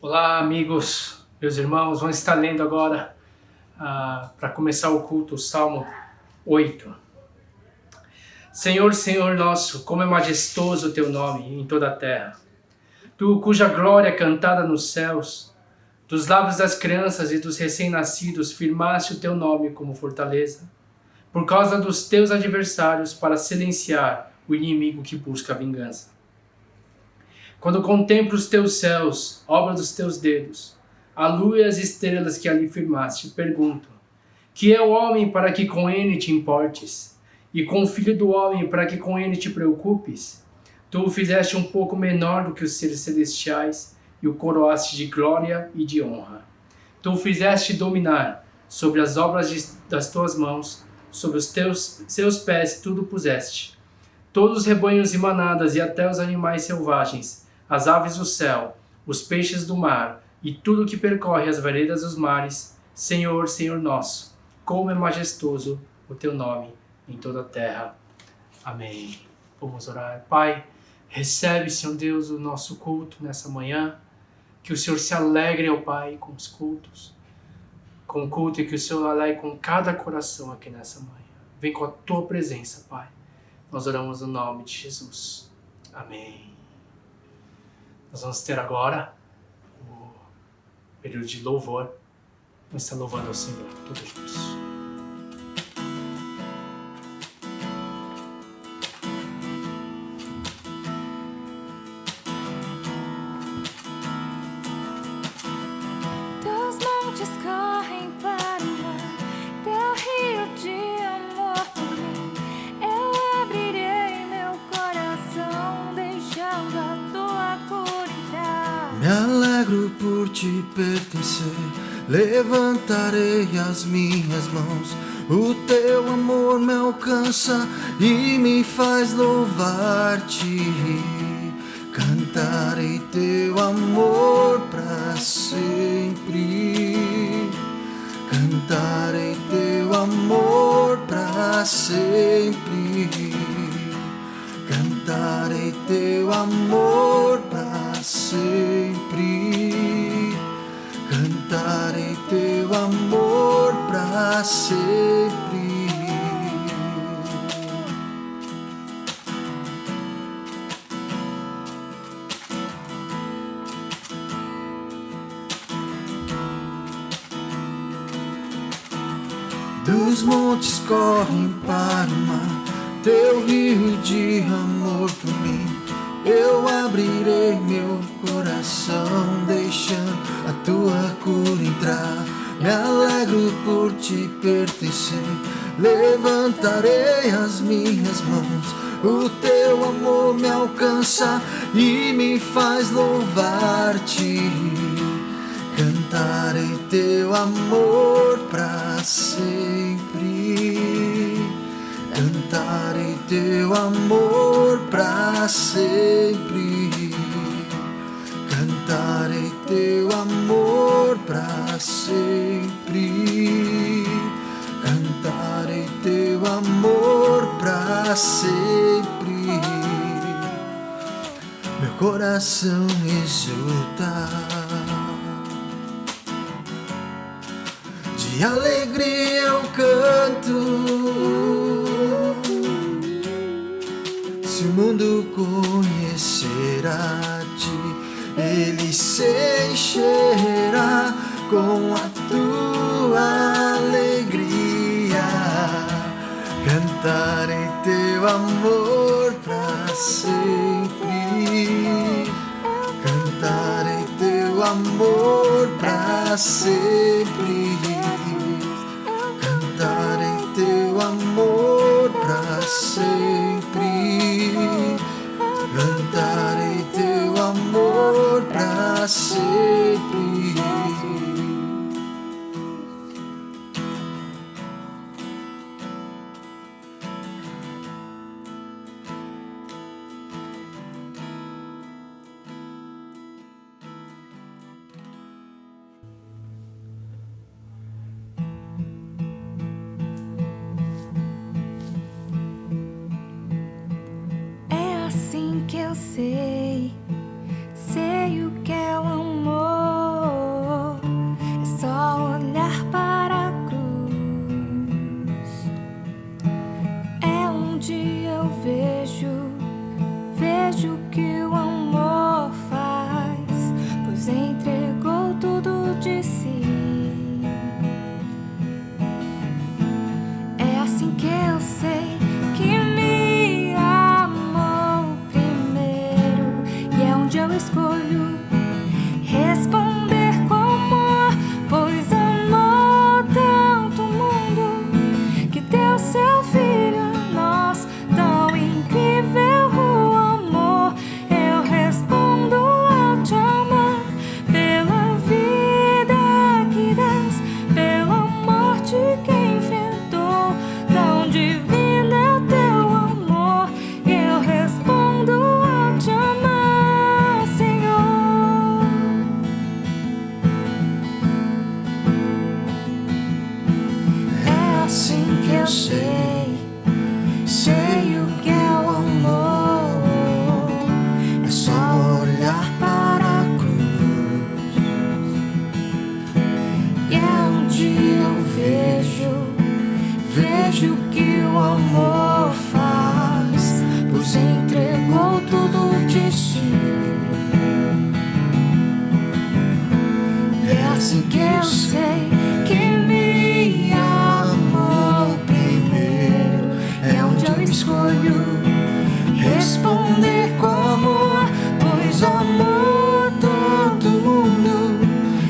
Olá, amigos, meus irmãos, vamos estar lendo agora, para começar o culto, o Salmo 8. Senhor, Senhor nosso, como é majestoso o teu nome em toda a terra. Tu, cuja glória é cantada nos céus, dos lábios das crianças e dos recém-nascidos, firmaste o teu nome como fortaleza, por causa dos teus adversários, para silenciar o inimigo que busca a vingança. Quando contemplo os teus céus, obra dos teus dedos, a lua e as estrelas que ali firmaste, pergunto: que é o homem para que com ele te importes? E com o filho do homem para que com ele te preocupes? Tu o fizeste um pouco menor do que os seres celestiais e o coroaste de glória e de honra. Tu o fizeste dominar sobre as obras das tuas mãos, sobre os seus pés tudo puseste. Todos os rebanhos e manadas e até os animais selvagens, as aves do céu, os peixes do mar e tudo que percorre as veredas dos mares, Senhor, Senhor nosso, como é majestoso o teu nome em toda a terra. Amém. Vamos orar. Pai, recebe, Senhor Deus, o nosso culto nessa manhã. Que o Senhor se alegre, ó Pai, com os cultos, com o culto, e que o Senhor alegre com cada coração aqui nessa manhã. Vem com a tua presença, Pai. Nós oramos no nome de Jesus. Amém. Nós vamos ter agora o período de louvor. Vamos estar louvando ao Senhor, todos juntos. Teus montes correm para o mar, teu rio de amor por mim. Eu abrirei meu coração, deixando a tua cura entrar. Me alegro por te pertencer, levantarei as minhas mãos. O teu amor me alcança e me faz louvar-te. Cantarei teu amor para sempre. Cantarei teu amor para sempre. Cantarei teu amor para sempre. Cantarei teu amor para sempre. Dos montes correm para o mar, teu rio de amor por mim. Eu abrirei meu coração, deixando a tua cura entrar. Me alegro por te pertencer, levantarei as minhas mãos. O teu amor me alcança e me faz louvar-te. Cantarei teu amor para sempre. Cantarei teu amor para sempre. Cantarei teu amor para sempre. Cantarei teu amor para sempre. Meu coração exulta, de alegria eu canto. Se o mundo conhecer a ti, ele se encherá com a tua alegria. Cantarei teu amor para sempre. Cantarei teu amor para sempre. Cantarei teu amor para sempre. Cantarei teu amor para sempre. É assim que eu sei o que é o amor. escolho responder com amor, pois amou tanto o mundo que deu seu filho a nós. Tão incrível o amor, eu respondo ao te amar, pela vida que dás, pela morte que enfrentou. Tão divino é o teu amor, eu respondo ao te amar, Senhor. É assim que eu sei o que é o amor. É só olhar para a cruz, e é onde eu vejo o que o amor faz, pois entregou tudo de si. É assim que eu sei que me amou primeiro. É onde eu escolho responder com amor, pois amou tanto o mundo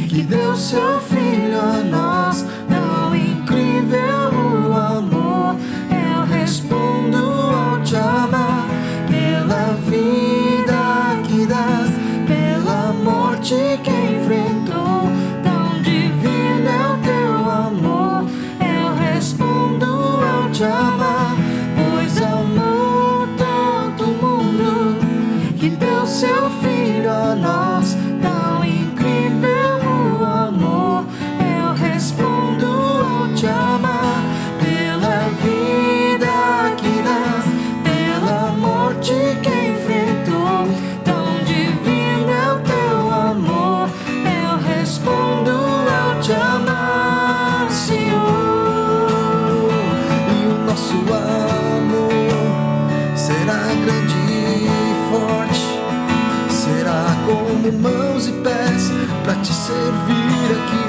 que deu seu filho a nós. Tão incrível o amor, eu respondo ao te amar, pela vida que dás, pela morte que enfrentou. Tão divino é o teu amor, eu respondo ao te amar, pois amou tanto o mundo que deu seu filho a nós. Tão incrível o amor, eu respondo ao te amar, pela vida que dás, pela morte que enfrentou. Tão divino é o teu amor, eu respondo ao te amar, Senhor. E o nosso amor será grande e forte, será como mãos e pés para te servir aqui.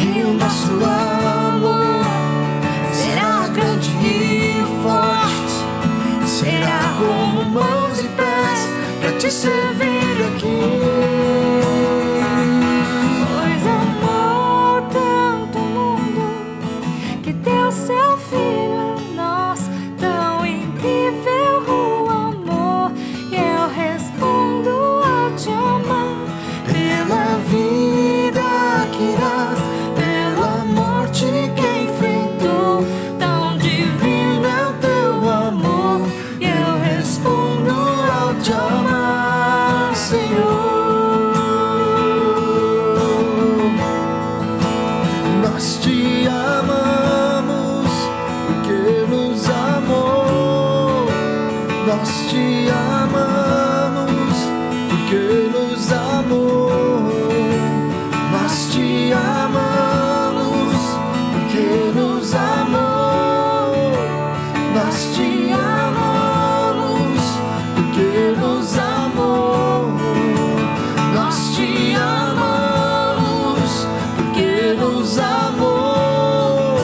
E o nosso amor será grande e forte, será como mãos e pés para te servir aqui. Pois amou tanto o mundo que deu seu filho a nós. Tão incrível o amor, e eu respondo ao te amar, Pela vida que dás, pela morte que enfrentou. tão divino É o teu amor, e eu respondo ao te amar, Senhor. Nós te amamos porque nos amou. Nós te amamos porque nos amou. Nós te amamos porque nos amou. Nós te amamos porque nos amou. Nós te amamos porque nos amou.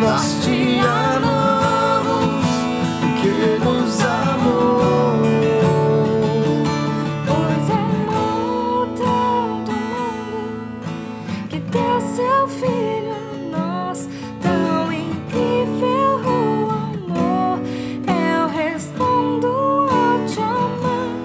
Nós te amamos porque nos amou. Pois amou tanto o mundo que deu seu filho a nós. Tão incrível o amor, eu respondo ao te amar,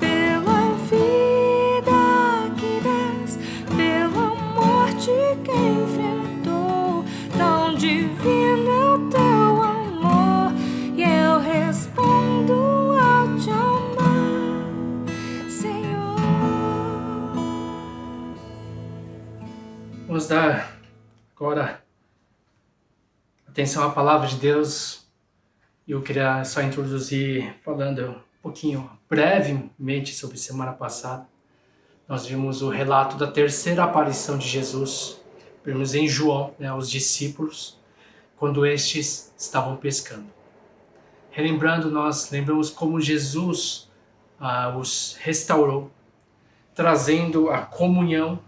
pela vida que dás, pela morte que enfrentou. Tão divino é o teu amor, e eu respondo ao te amar, Senhor. Vamos dar agora atenção à palavra de Deus. Eu queria só introduzir falando um pouquinho, brevemente, sobre semana passada. Nós vimos o relato da terceira aparição de Jesus. Vimos em João, aos discípulos, quando estes estavam pescando. Relembrando, nós lembramos como Jesus os restaurou, trazendo a comunhão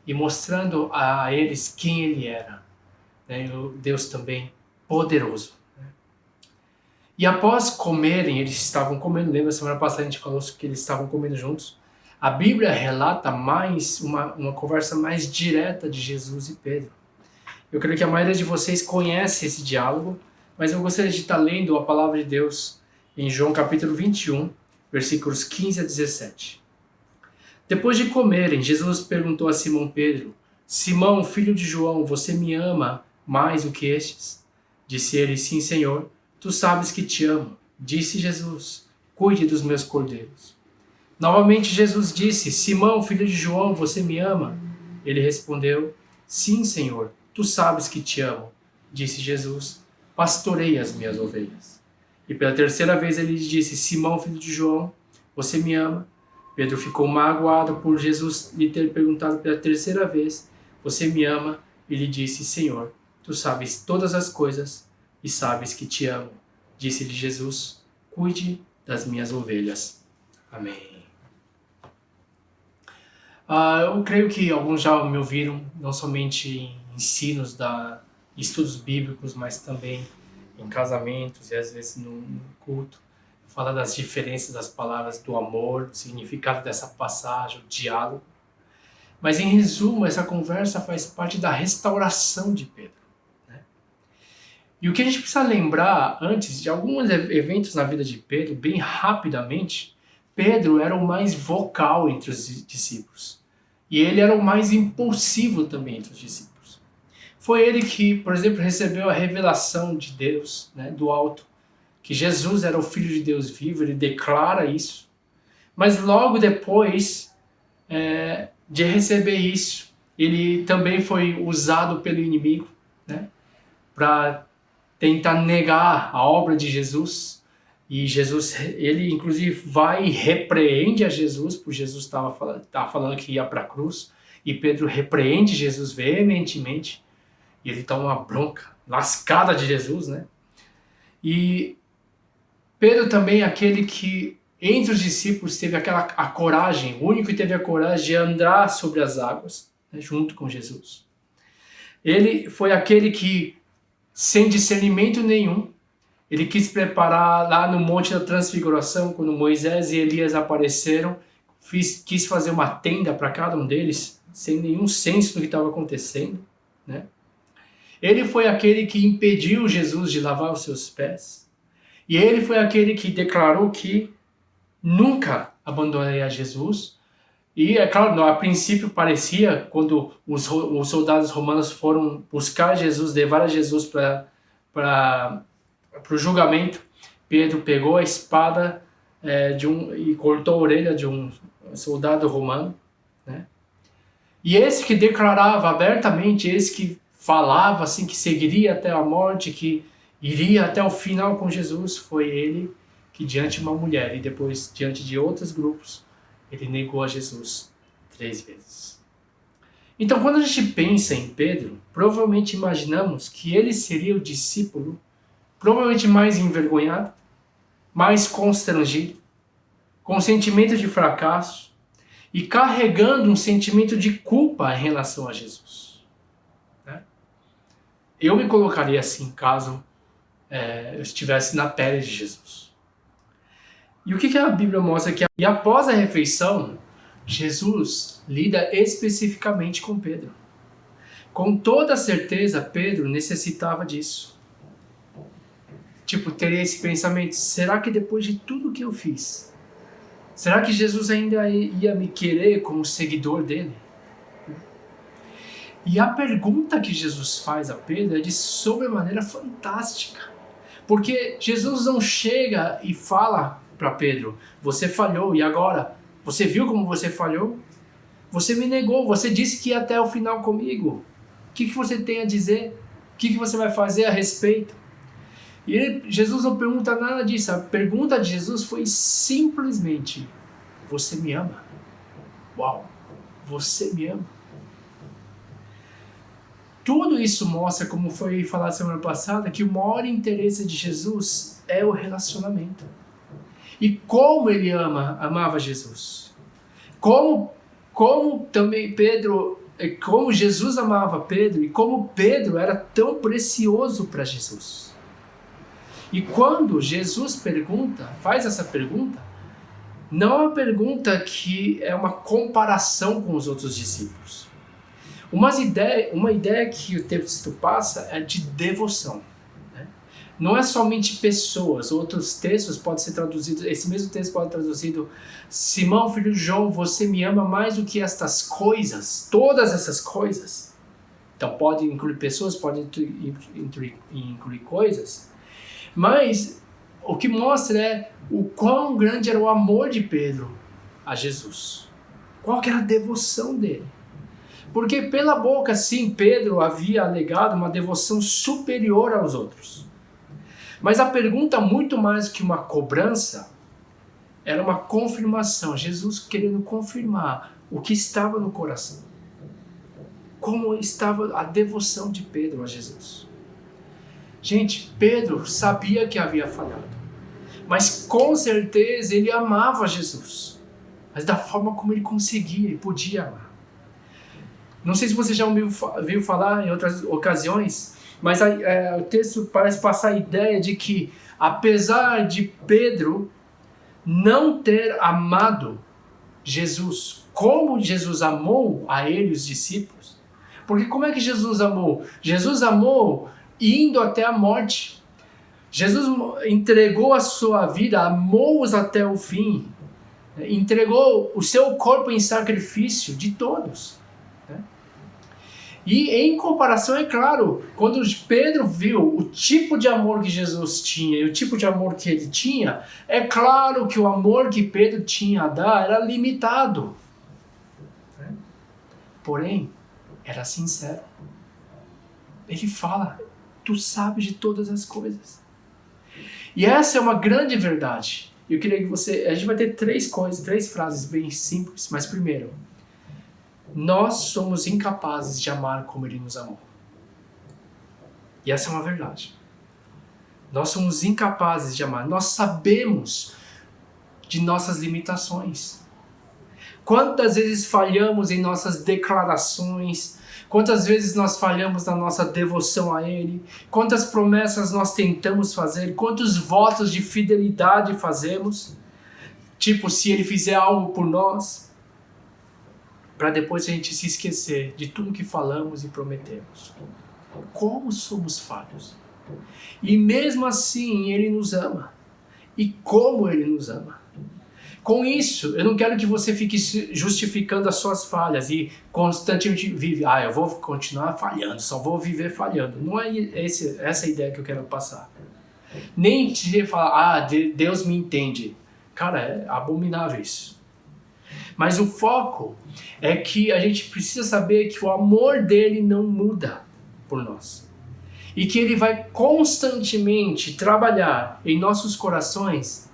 e mostrando a eles quem Ele era. O Deus também poderoso. E após comerem, eles estavam comendo, lembra, semana passada a gente falou que eles estavam comendo juntos. A Bíblia relata mais uma conversa mais direta de Jesus e Pedro. Eu creio que a maioria de vocês conhece esse diálogo, mas eu gostaria de estar lendo a palavra de Deus em João capítulo 21, versículos 15 a 17. Depois de comerem, Jesus perguntou a Simão Pedro: Simão, filho de João, você me ama mais do que estes? Disse ele: Sim, Senhor, tu sabes que te amo. Disse Jesus: Cuide dos meus cordeiros. Novamente Jesus disse: Simão, filho de João, você me ama? Ele respondeu: Sim, Senhor, tu sabes que te amo. Disse Jesus: Pastorei as minhas ovelhas. E pela terceira vez ele lhe disse: Simão, filho de João, você me ama? Pedro ficou magoado por Jesus lhe ter perguntado pela terceira vez: Você me ama? E lhe disse: Senhor, tu sabes todas as coisas e sabes que te amo. Disse-lhe Jesus: Cuide das minhas ovelhas. Amém. Eu creio que alguns já me ouviram, não somente em ensinos estudos bíblicos, mas também em casamentos e às vezes no culto, falar das diferenças das palavras do amor, do significado dessa passagem, o diálogo. Mas em resumo, essa conversa faz parte da restauração de Pedro, né? E o que a gente precisa lembrar antes de alguns eventos na vida de Pedro, bem rapidamente, Pedro era o mais vocal entre os discípulos. E ele era o mais impulsivo também entre os discípulos. Foi ele que, por exemplo, recebeu a revelação de Deus, né, do alto, que Jesus era o Filho de Deus vivo, ele declara isso. Mas logo depois de receber isso, ele também foi usado pelo inimigo, né, para tentar negar a obra de Jesus. E Jesus, ele inclusive vai e repreende a Jesus, porque Jesus estava falando que ia para a cruz, e Pedro repreende Jesus veementemente, e ele toma uma bronca lascada de Jesus, né? E Pedro também é aquele que, entre os discípulos, teve a coragem, o único que teve a coragem de andar sobre as águas, né, junto com Jesus. Ele foi aquele que, sem discernimento nenhum, ele quis preparar lá no Monte da Transfiguração, quando Moisés e Elias apareceram, quis fazer uma tenda para cada um deles, sem nenhum senso do que estava acontecendo, né? Ele foi aquele que impediu Jesus de lavar os seus pés. E ele foi aquele que declarou que nunca abandonaria Jesus. E, é claro, a princípio parecia, quando os soldados romanos foram buscar Jesus, levar Jesus para o julgamento, Pedro pegou a espada e cortou a orelha de um soldado romano, né? E esse que declarava abertamente, esse que falava assim, que seguiria até a morte, que iria até o final com Jesus, foi ele que, diante de uma mulher e depois diante de outros grupos, ele negou a Jesus 3 vezes. Então, quando a gente pensa em Pedro, provavelmente imaginamos que ele seria o discípulo provavelmente mais envergonhado, mais constrangido, com sentimento de fracasso e carregando um sentimento de culpa em relação a Jesus, né? Eu me colocaria assim, caso eu estivesse na pele de Jesus. E o que a Bíblia mostra aqui? E após a refeição, Jesus lida especificamente com Pedro. Com toda certeza, Pedro necessitava disso. Tipo, teria esse pensamento: será que depois de tudo que eu fiz, será que Jesus ainda ia me querer como seguidor dele? E a pergunta que Jesus faz a Pedro é de sobremaneira fantástica. Porque Jesus não chega e fala para Pedro: você falhou, e agora? Você viu como você falhou? Você me negou, você disse que ia até o final comigo. O que você tem a dizer? O que você vai fazer a respeito? E Jesus não pergunta nada disso. A pergunta de Jesus foi simplesmente: você me ama? Uau! Você me ama? Tudo isso mostra, como foi falado semana passada, que o maior interesse de Jesus é o relacionamento. E como ele amava Jesus. Como também como Jesus amava Pedro e como Pedro era tão precioso para Jesus. E quando Jesus faz essa pergunta, não é uma pergunta que é uma comparação com os outros discípulos. Uma ideia que o texto passa é de devoção. Né? Não é somente pessoas. Outros textos podem ser traduzidos, esse mesmo texto pode ser traduzido: Simão, filho de João, você me ama mais do que estas coisas, todas essas coisas. Então pode incluir pessoas, pode incluir coisas. Mas o que mostra é o quão grande era o amor de Pedro a Jesus. Qual que era a devoção dele. Porque pela boca, sim, Pedro havia alegado uma devoção superior aos outros. Mas a pergunta, muito mais que uma cobrança, era uma confirmação. Jesus querendo confirmar o que estava no coração. Como estava a devoção de Pedro a Jesus. Gente, Pedro sabia que havia falhado. Mas com certeza ele amava Jesus. Mas da forma como ele conseguia e podia amar. Não sei se você já ouviu falar em outras ocasiões, mas o texto parece passar a ideia de que, apesar de Pedro não ter amado Jesus como Jesus amou a ele, os discípulos, porque como é que Jesus amou? Jesus amou indo até a morte. Jesus entregou a sua vida, amou-os até o fim, entregou o seu corpo em sacrifício de todos. E em comparação, é claro, quando Pedro viu o tipo de amor que Jesus tinha e o tipo de amor que ele tinha, é claro que o amor que Pedro tinha a dar era limitado. Porém, era sincero. Ele fala: tu sabes de todas as coisas. E essa é uma grande verdade. Eu queria que a gente vai ter três frases bem simples, mas primeiro, nós somos incapazes de amar como Ele nos amou. E essa é uma verdade. Nós somos incapazes de amar. Nós sabemos de nossas limitações. Quantas vezes falhamos em nossas declarações? Quantas vezes nós falhamos na nossa devoção a Ele? Quantas promessas nós tentamos fazer? Quantos votos de fidelidade fazemos? Tipo, se Ele fizer algo por nós, para depois a gente se esquecer de tudo que falamos e prometemos. Como somos falhos. E mesmo assim Ele nos ama. E como Ele nos ama. Com isso, eu não quero que você fique justificando as suas falhas e constantemente vive, eu vou continuar falhando, só vou viver falhando. Não é essa a ideia que eu quero passar. Nem te falar, Deus me entende. Cara, é abominável isso. Mas o foco é que a gente precisa saber que o amor dele não muda por nós. E que ele vai constantemente trabalhar em nossos corações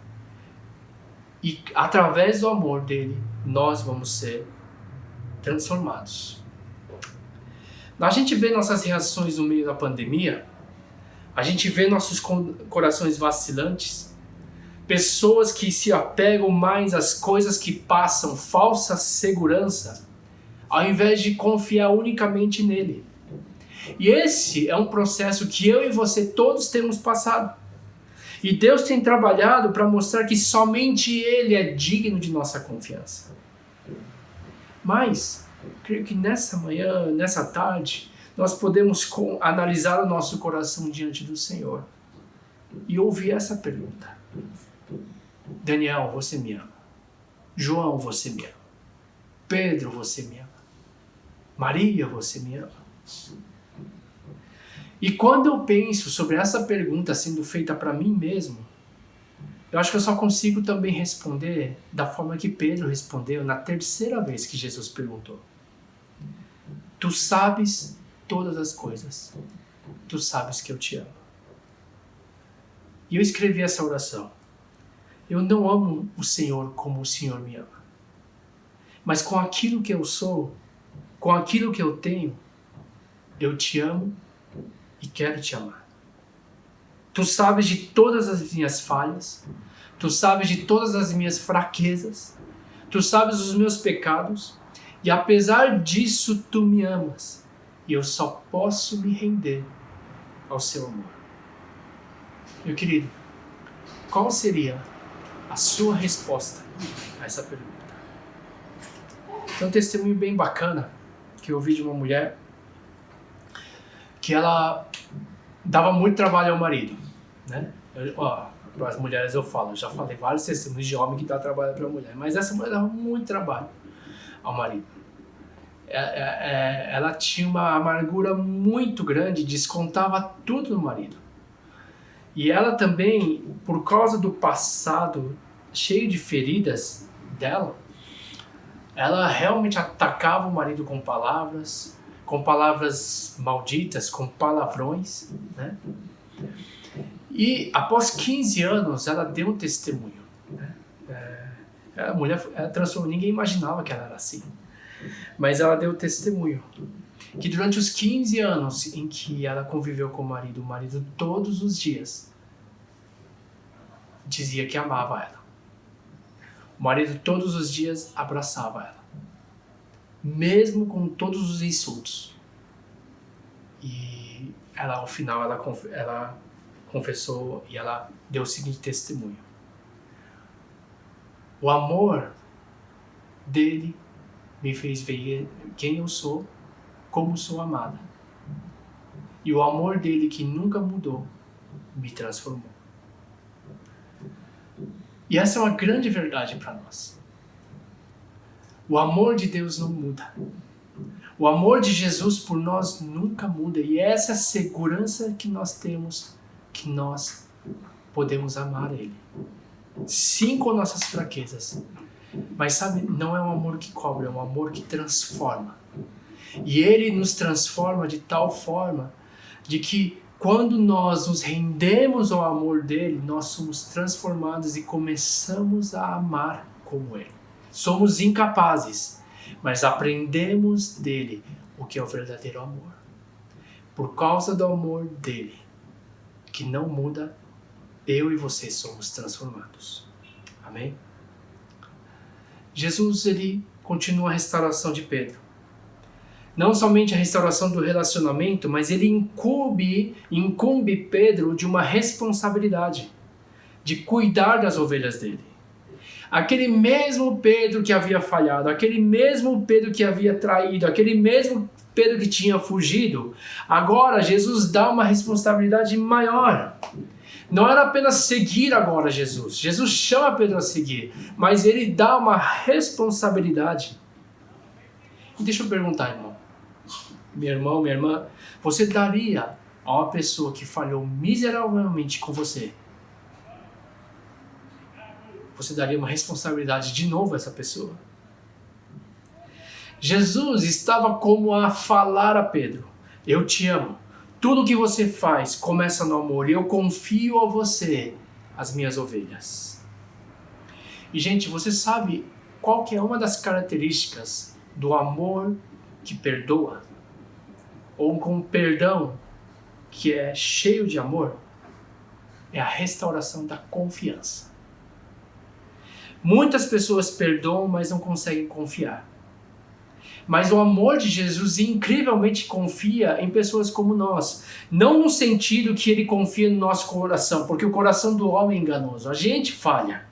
e através do amor dele nós vamos ser transformados. A gente vê nossas reações no meio da pandemia, a gente vê nossos corações vacilantes, pessoas que se apegam mais às coisas que passam falsa segurança, ao invés de confiar unicamente nele. E esse é um processo que eu e você todos temos passado. E Deus tem trabalhado para mostrar que somente Ele é digno de nossa confiança. Mas, creio que nessa manhã, nessa tarde, nós podemos analisar o nosso coração diante do Senhor e ouvir essa pergunta. Daniel, você me ama. João, você me ama. Pedro, você me ama. Maria, você me ama. E quando eu penso sobre essa pergunta sendo feita para mim mesmo, eu acho que eu só consigo também responder da forma que Pedro respondeu na terceira vez que Jesus perguntou. Tu sabes todas as coisas. Tu sabes que eu te amo. E eu escrevi essa oração. Eu não amo o Senhor como o Senhor me ama. Mas com aquilo que eu sou, com aquilo que eu tenho, eu te amo e quero te amar. Tu sabes de todas as minhas falhas, tu sabes de todas as minhas fraquezas, tu sabes dos meus pecados, e apesar disso tu me amas, e eu só posso me render ao seu amor. Meu querido, qual seria a sua resposta a essa pergunta? Tem um testemunho bem bacana que eu ouvi de uma mulher que ela dava muito trabalho ao marido, né? Para as mulheres eu já falei vários testemunhos de homem que dá trabalho para a mulher, mas essa mulher dava muito trabalho ao marido. Ela tinha uma amargura muito grande, descontava tudo no marido. E ela também, por causa do passado cheio de feridas dela, ela realmente atacava o marido com palavras malditas, com palavrões, né? E após 15 anos ela deu um testemunho, né? A mulher transformou, ninguém imaginava que ela era assim, mas ela deu testemunho que durante os 15 anos em que ela conviveu com o marido todos os dias dizia que amava ela. O marido todos os dias abraçava ela, mesmo com todos os insultos. E ela, ao final, ela confessou e ela deu o seguinte testemunho: o amor dele me fez ver quem eu sou, como sou amada. E o amor dele, que nunca mudou, me transformou. E essa é uma grande verdade para nós. O amor de Deus não muda. O amor de Jesus por nós nunca muda. E essa é a segurança que nós temos, que nós podemos amar Ele. Sim, com nossas fraquezas. Mas sabe, não é um amor que cobra, é um amor que transforma. E Ele nos transforma de tal forma de que quando nós nos rendemos ao amor dele, nós somos transformados e começamos a amar como ele. Somos incapazes, mas aprendemos dele o que é o verdadeiro amor. Por causa do amor dele, que não muda, eu e você somos transformados. Amém? Jesus, ele continua a restauração de Pedro. Não somente a restauração do relacionamento, mas ele incumbe Pedro de uma responsabilidade, de cuidar das ovelhas dele. Aquele mesmo Pedro que havia falhado, aquele mesmo Pedro que havia traído, aquele mesmo Pedro que tinha fugido, agora Jesus dá uma responsabilidade maior. Não era apenas seguir agora Jesus. Jesus chama Pedro a seguir, mas ele dá uma responsabilidade. E deixa eu perguntar, irmão. Meu irmão, minha irmã, você daria a uma pessoa que falhou miseravelmente com você, você daria uma responsabilidade de novo a essa pessoa? Jesus estava como a falar a Pedro: eu te amo, tudo que você faz começa no amor, e eu confio a você as minhas ovelhas. E gente, você sabe qual que é uma das características do amor que perdoa? Ou com perdão que é cheio de amor? É a restauração da confiança. Muitas pessoas perdoam, mas não conseguem confiar. Mas o amor de Jesus incrivelmente confia em pessoas como nós. Não no sentido que ele confia no nosso coração, porque o coração do homem é enganoso. A gente falha.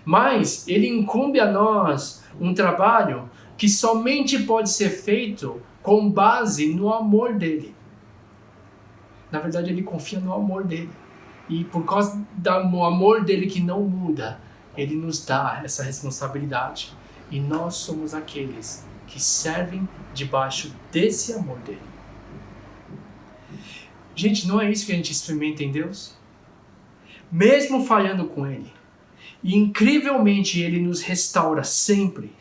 Mas ele incumbe a nós um trabalho que somente pode ser feito com base no amor dele. Na verdade, ele confia no amor dele. E por causa do amor dele que não muda, ele nos dá essa responsabilidade. E nós somos aqueles que servem debaixo desse amor dele. Gente, não é isso que a gente experimenta em Deus? Mesmo falhando com ele, e incrivelmente ele nos restaura sempre.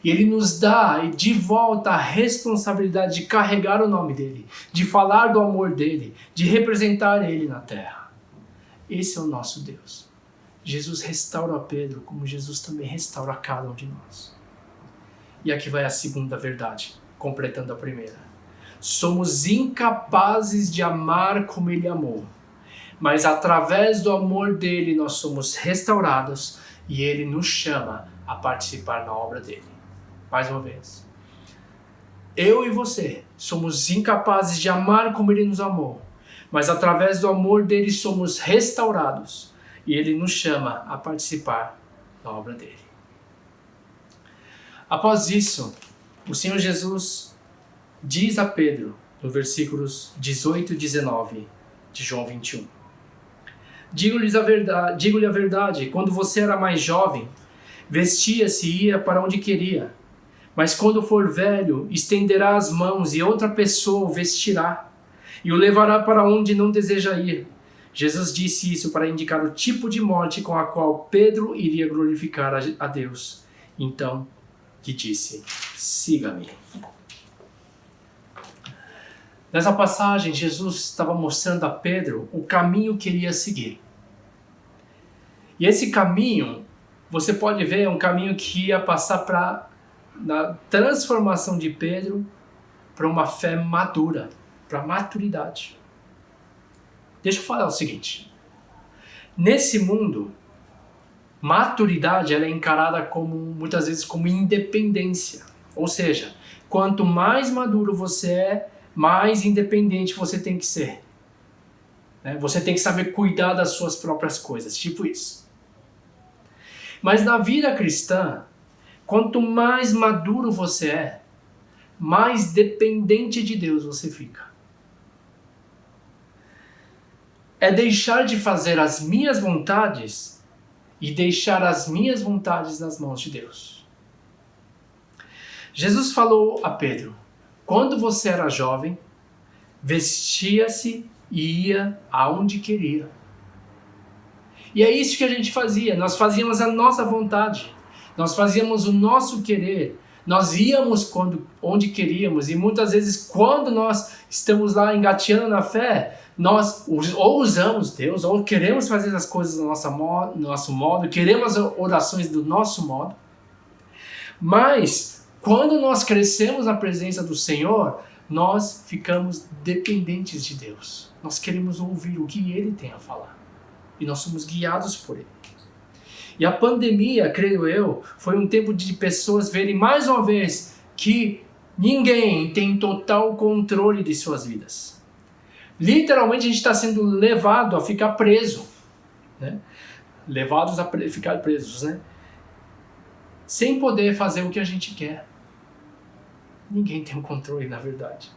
E ele nos dá de volta a responsabilidade de carregar o nome dele, de falar do amor dele, de representar ele na terra. Esse é o nosso Deus. Jesus restaura a Pedro, como Jesus também restaura a cada um de nós. E aqui vai a segunda verdade, completando a primeira. Somos incapazes de amar como ele amou, mas através do amor dele nós somos restaurados e ele nos chama a participar na obra dele. Mais uma vez, eu e você somos incapazes de amar como ele nos amou, mas através do amor dele somos restaurados e ele nos chama a participar da obra dele. Após isso, o Senhor Jesus diz a Pedro, no versículos 18 e 19 de João 21, digo-lhe a verdade, quando você era mais jovem, vestia-se e ia para onde queria, mas quando for velho, estenderá as mãos e outra pessoa o vestirá e o levará para onde não deseja ir. Jesus disse isso para indicar o tipo de morte com a qual Pedro iria glorificar a Deus. Então, lhe disse, siga-me. Nessa passagem, Jesus estava mostrando a Pedro o caminho que ele ia seguir. E esse caminho, você pode ver, é um caminho que ia passar na transformação de Pedro para uma fé madura, para maturidade. Deixa eu falar o seguinte. Nesse mundo, maturidade ela é encarada muitas vezes como independência. Ou seja, quanto mais maduro você é, mais independente você tem que ser. Você tem que saber cuidar das suas próprias coisas, tipo isso. Mas na vida cristã, quanto mais maduro você é, mais dependente de Deus você fica. É deixar de fazer as minhas vontades e deixar as minhas vontades nas mãos de Deus. Jesus falou a Pedro, quando você era jovem, vestia-se e ia aonde queria. E é isso que a gente fazia, nós fazíamos a nossa vontade, nós fazíamos o nosso querer, nós íamos onde queríamos e muitas vezes quando nós estamos lá engateando na fé, nós ou usamos Deus ou queremos fazer as coisas do nosso modo, queremos orações do nosso modo, mas quando nós crescemos na presença do Senhor, nós ficamos dependentes de Deus. Nós queremos ouvir o que Ele tem a falar. E nós somos guiados por Ele. E a pandemia, creio eu, foi um tempo de pessoas verem mais uma vez que ninguém tem total controle de suas vidas. Literalmente a gente está sendo levado a ficar preso. Levados a ficar presos. Sem poder fazer o que a gente quer. Ninguém tem um controle, na verdade.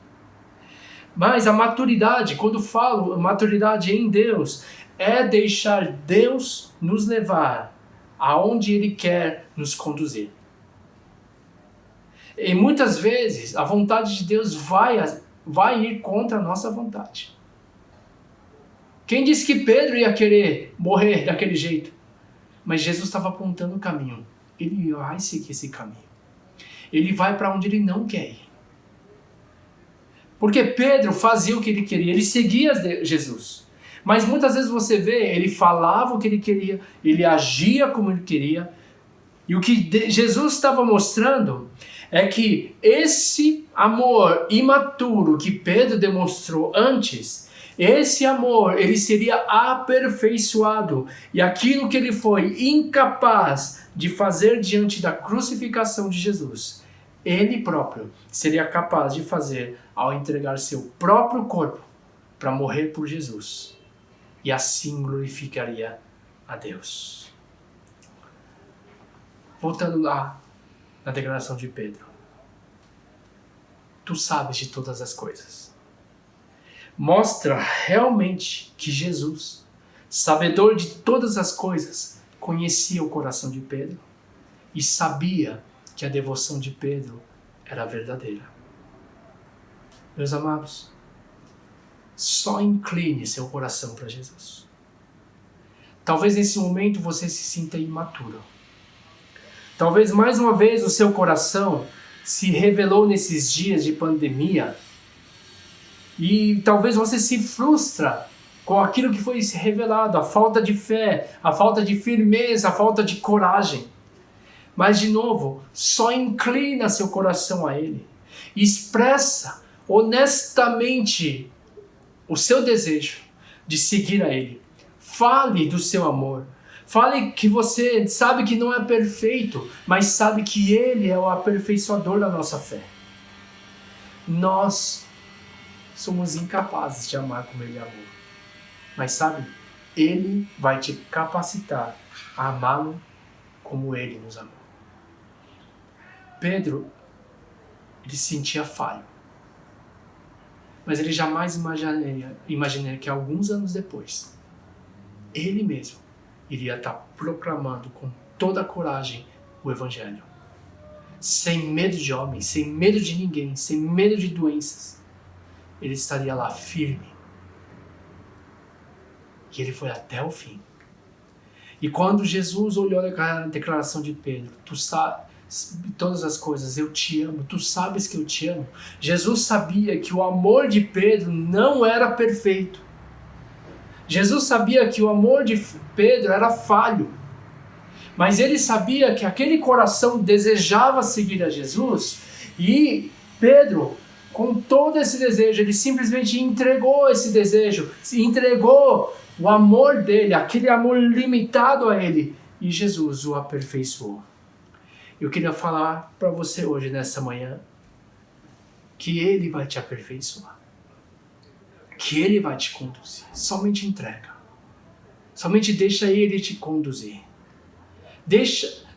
Mas a maturidade, quando falo maturidade em Deus, é deixar Deus nos levar aonde Ele quer nos conduzir. E muitas vezes a vontade de Deus vai ir contra a nossa vontade. Quem disse que Pedro ia querer morrer daquele jeito? Mas Jesus estava apontando o caminho. Ele vai seguir esse caminho. Ele vai para onde ele não quer ir. Porque Pedro fazia o que ele queria, ele seguia Jesus. Mas muitas vezes você vê, ele falava o que ele queria, ele agia como ele queria. E o que Jesus estava mostrando é que esse amor imaturo que Pedro demonstrou antes, esse amor, ele seria aperfeiçoado. E aquilo que ele foi incapaz de fazer diante da crucificação de Jesus, ele próprio seria capaz de fazer ao entregar seu próprio corpo para morrer por Jesus. E assim glorificaria a Deus. Voltando lá na declaração de Pedro. Tu sabes de todas as coisas. Mostra realmente que Jesus, sabedor de todas as coisas, conhecia o coração de Pedro e sabia que a devoção de Pedro era verdadeira. Meus amados, só incline seu coração para Jesus. Talvez nesse momento você se sinta imaturo. Talvez mais uma vez o seu coração se revelou nesses dias de pandemia e talvez você se frustra com aquilo que foi revelado, a falta de fé, a falta de firmeza, a falta de coragem. Mas de novo, só inclina seu coração a Ele. Expressa honestamente o seu desejo de seguir a Ele. Fale do seu amor. Fale que você sabe que não é perfeito, mas sabe que Ele é o aperfeiçoador da nossa fé. Nós somos incapazes de amar como Ele amou. Mas sabe, Ele vai te capacitar a amá-lo como Ele nos amou. Pedro, ele se sentia falho. Mas ele jamais imaginaria que alguns anos depois, ele mesmo iria estar proclamando com toda a coragem o Evangelho. Sem medo de homens, sem medo de ninguém, sem medo de doenças. Ele estaria lá firme. E ele foi até o fim. E quando Jesus olhou a declaração de Pedro, tu sabe todas as coisas, eu te amo, tu sabes que eu te amo. Jesus sabia que o amor de Pedro não era perfeito. Jesus sabia que o amor de Pedro era falho. Mas ele sabia que aquele coração desejava seguir a Jesus e Pedro, com todo esse desejo, ele simplesmente entregou esse desejo, entregou o amor dele, aquele amor limitado a ele, e Jesus o aperfeiçoou. Eu queria falar para você hoje, nessa manhã, que Ele vai te aperfeiçoar, que Ele vai te conduzir. Somente entrega, somente deixa Ele te conduzir.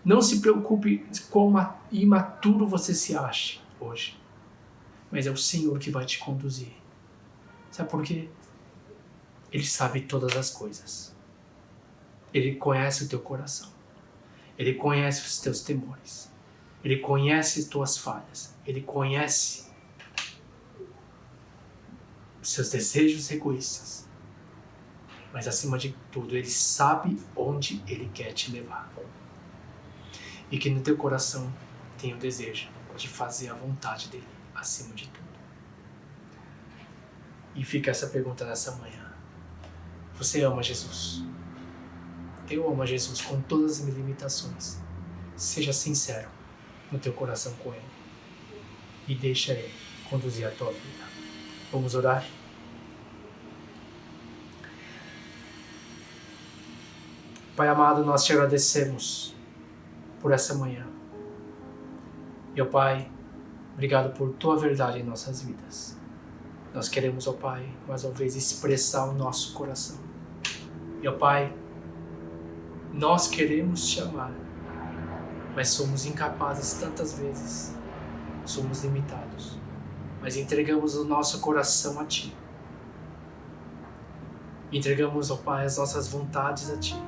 Não se preocupe com quão imaturo você se acha hoje, mas é o Senhor que vai te conduzir. Sabe por quê? Ele sabe todas as coisas. Ele conhece o teu coração. Ele conhece os teus temores. Ele conhece as tuas falhas. Ele conhece os seus desejos egoístas. Mas acima de tudo, Ele sabe onde Ele quer te levar. E que no teu coração tem o desejo de fazer a vontade dEle acima de tudo. E fica essa pergunta nessa manhã. Você ama Jesus? Eu amo a Jesus com todas as minhas limitações. Seja sincero no teu coração com Ele. E deixa Ele conduzir a tua vida. Vamos orar? Pai amado, nós te agradecemos por essa manhã. Meu Pai, obrigado por tua verdade em nossas vidas. Nós queremos, ó Pai, mais uma vez expressar o nosso coração. Meu Pai, nós queremos te amar, mas somos incapazes tantas vezes, somos limitados, mas entregamos o nosso coração a Ti. Entregamos, ó Pai, as nossas vontades a Ti,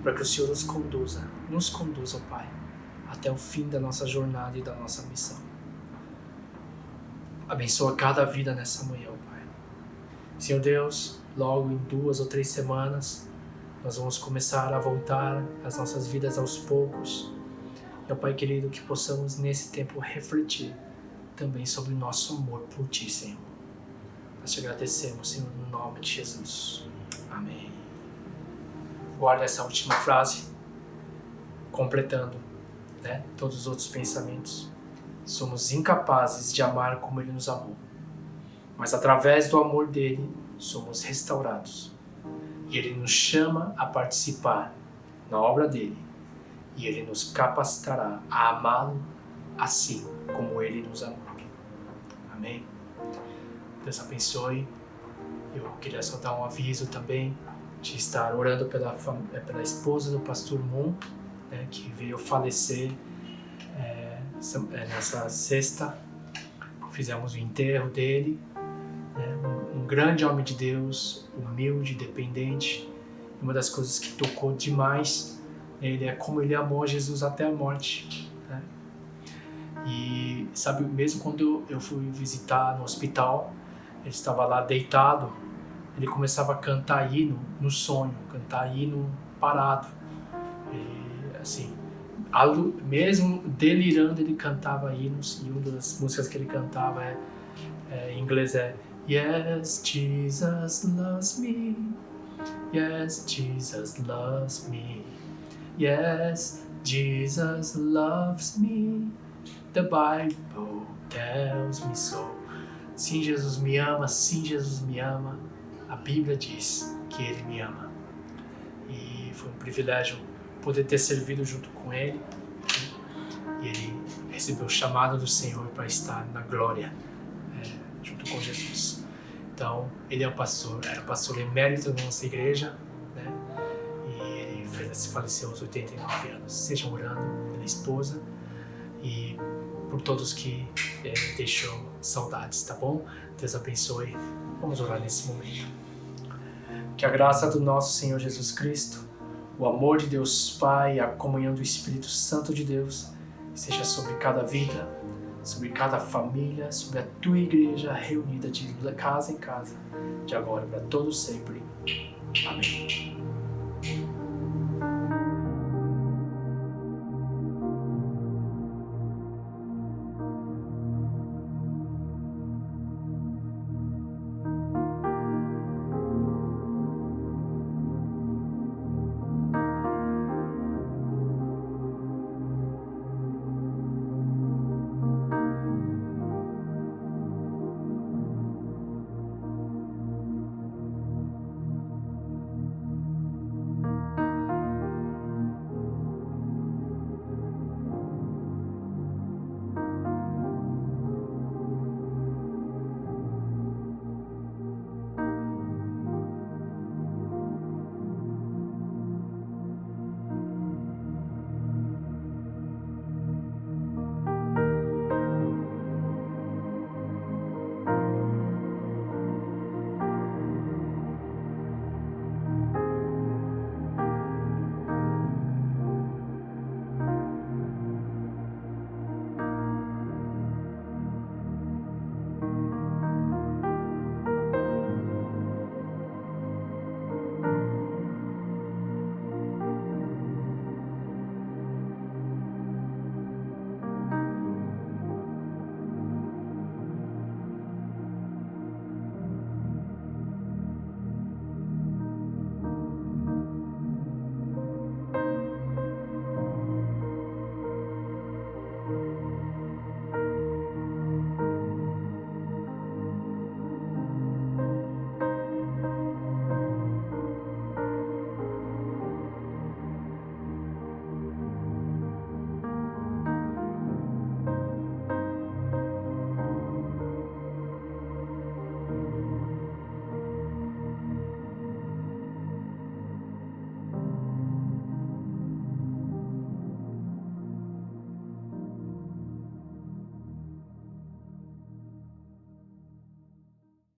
para que o Senhor nos conduza, ó Pai, até o fim da nossa jornada e da nossa missão. Abençoa cada vida nessa manhã, ó Pai. Senhor Deus, logo em 2 ou 3 semanas, nós vamos começar a voltar às nossas vidas aos poucos. E, ó Pai querido, que possamos nesse tempo refletir também sobre o nosso amor por Ti, Senhor. Nós te agradecemos, Senhor, no nome de Jesus. Amém. Guarda essa última frase, completando, todos os outros pensamentos. Somos incapazes de amar como Ele nos amou, mas através do amor dEle, somos restaurados. E Ele nos chama a participar na obra dEle. E Ele nos capacitará a amá-lo assim como Ele nos amou. Amém? Deus abençoe. Eu queria só dar um aviso também de estar orando pela esposa do pastor Moon, que veio falecer nessa sexta. Fizemos o enterro dele. Um grande homem de Deus, humilde, dependente. Uma das coisas que tocou demais nele é como ele amou Jesus até a morte. E sabe, mesmo quando eu fui visitar no hospital, ele estava lá deitado, ele começava a cantar hino no sonho, cantar hino parado. E, assim, mesmo delirando, ele cantava hinos, e uma das músicas que ele cantava em inglês é Yes, Jesus loves me. Yes, Jesus loves me. Yes, Jesus loves me. The Bible tells me so. Sim, Jesus me ama. Sim, Jesus me ama. A Bíblia diz que Ele me ama. E foi um privilégio poder ter servido junto com Ele. E Ele recebeu o chamado do Senhor para estar na glória junto com Jesus. Então, ele é o pastor, era o pastor emérito da nossa igreja, né? E ele faleceu aos 89 anos. Estejam orando pela esposa e por todos que deixou saudades, tá bom? Deus abençoe. Vamos orar nesse momento. Que a graça do nosso Senhor Jesus Cristo, o amor de Deus Pai e a comunhão do Espírito Santo de Deus seja sobre cada vida, sobre cada família, sobre a tua igreja reunida de casa em casa, de agora para todos sempre. Amém.